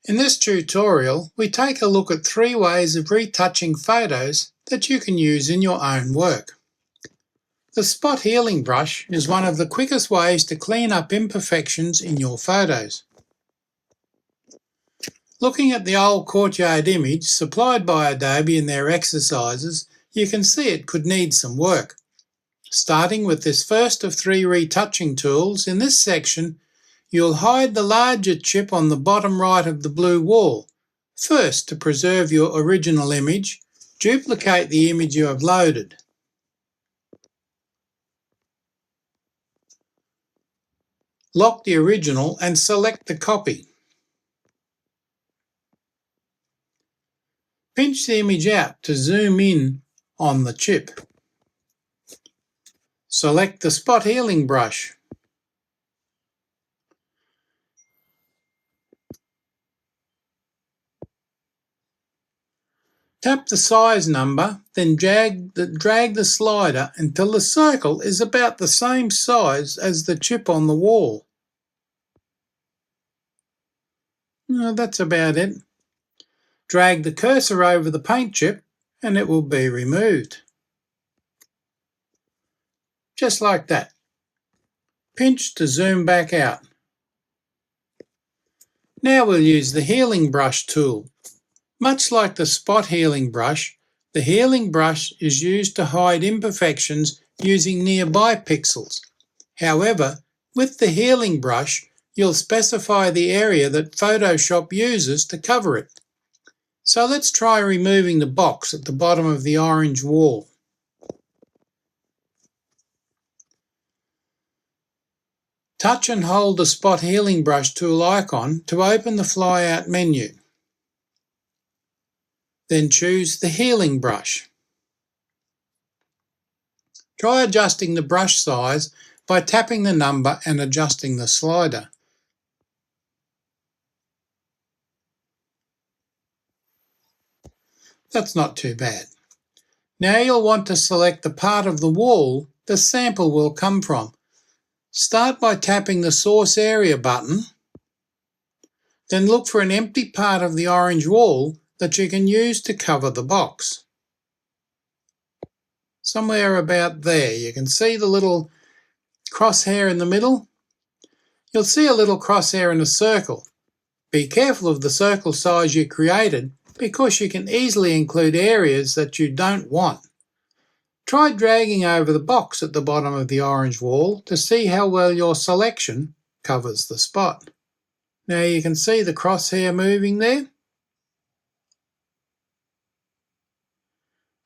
In this tutorial, we take a look at 3 ways of retouching photos that you can use in your own work. The spot healing brush is one of the quickest ways to clean up imperfections in your photos. Looking at the old courtyard image supplied by Adobe in their exercises, you can see it could need some work. Starting with this first of 3 retouching tools, in this section, you'll hide the larger chip on the bottom right of the blue wall. First, to preserve your original image, duplicate the image you have loaded. Lock the original and select the copy. Pinch the image out to zoom in on the chip. Select the spot healing brush. Tap the size number, then drag the slider until the circle is about the same size as the chip on the wall. That's about it. Drag the cursor over the paint chip and it will be removed. Just like that. Pinch to zoom back out. Now we'll use the healing brush tool. Much like the spot healing brush, the healing brush is used to hide imperfections using nearby pixels. However, with the healing brush, you'll specify the area that Photoshop uses to cover it. So let's try removing the box at the bottom of the orange wall. Touch and hold the spot healing brush tool icon to open the flyout menu. Then choose the healing brush. Try adjusting the brush size by tapping the number and adjusting the slider. That's not too bad. Now you'll want to select the part of the wall the sample will come from. Start by tapping the Source Area button, then look for an empty part of the orange wall that you can use to cover the box. Somewhere about there, you can see the little crosshair in the middle. You'll see a little crosshair in a circle. Be careful of the circle size you created because you can easily include areas that you don't want. Try dragging over the box at the bottom of the orange wall to see how well your selection covers the spot. Now you can see the crosshair moving there.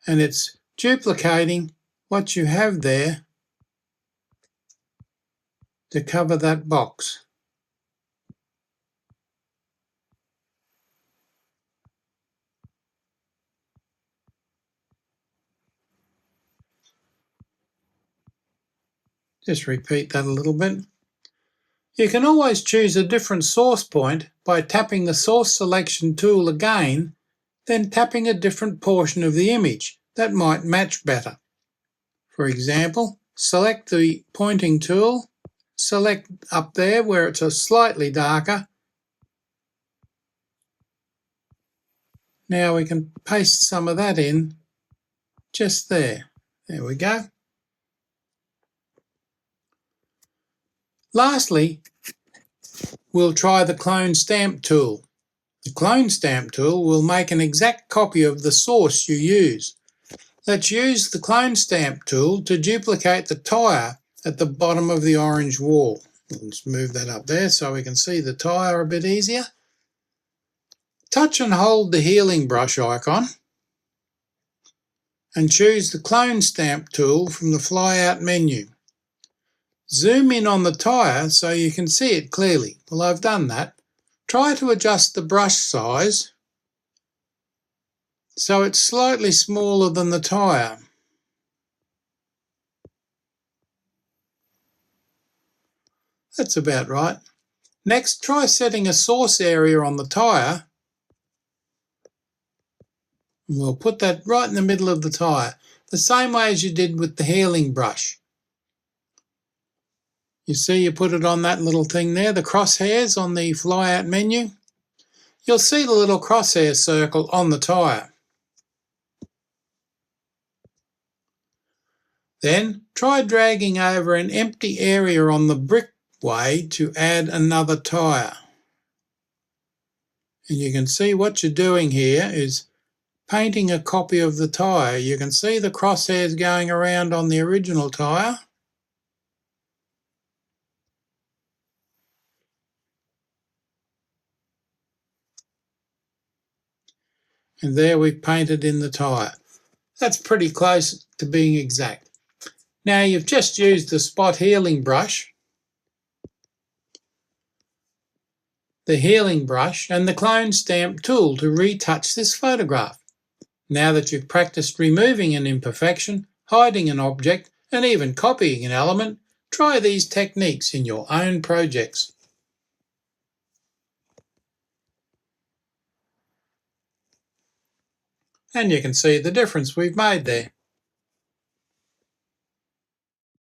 And it's duplicating what you have there to cover that box. Just repeat that a little bit. You can always choose a different source point by tapping the Source Selection tool again, then tapping a different portion of the image that might match better. For example, select the pointing tool, select up there where it's a slightly darker. Now we can paste some of that in just there. There we go. Lastly, we'll try the Clone Stamp tool. The Clone Stamp tool will make an exact copy of the source you use. Let's use the Clone Stamp tool to duplicate the tire at the bottom of the orange wall. Let's move that up there so we can see the tire a bit easier. Touch and hold the healing brush icon and choose the Clone Stamp tool from the flyout menu. Zoom in on the tire so you can see it clearly. Well, I've done that. Try to adjust the brush size so it's slightly smaller than the tire. That's about right. Next, try setting a source area on the tire. And we'll put that right in the middle of the tire, the same way as you did with the healing brush. You see you put it on that little thing there, the crosshairs on the flyout menu. you'll see the little crosshair circle on the tyre. Then try dragging over an empty area on the brickway to add another tyre. And you can see what you're doing here is painting a copy of the tyre. You can see the crosshairs going around on the original tyre. And there we've painted in the tyre. That's pretty close to being exact. Now you've just used the spot healing brush, the healing brush and the clone stamp tool to retouch this photograph. Now that you've practiced removing an imperfection, hiding an object and even copying an element, try these techniques in your own projects. And you can see the difference we've made there.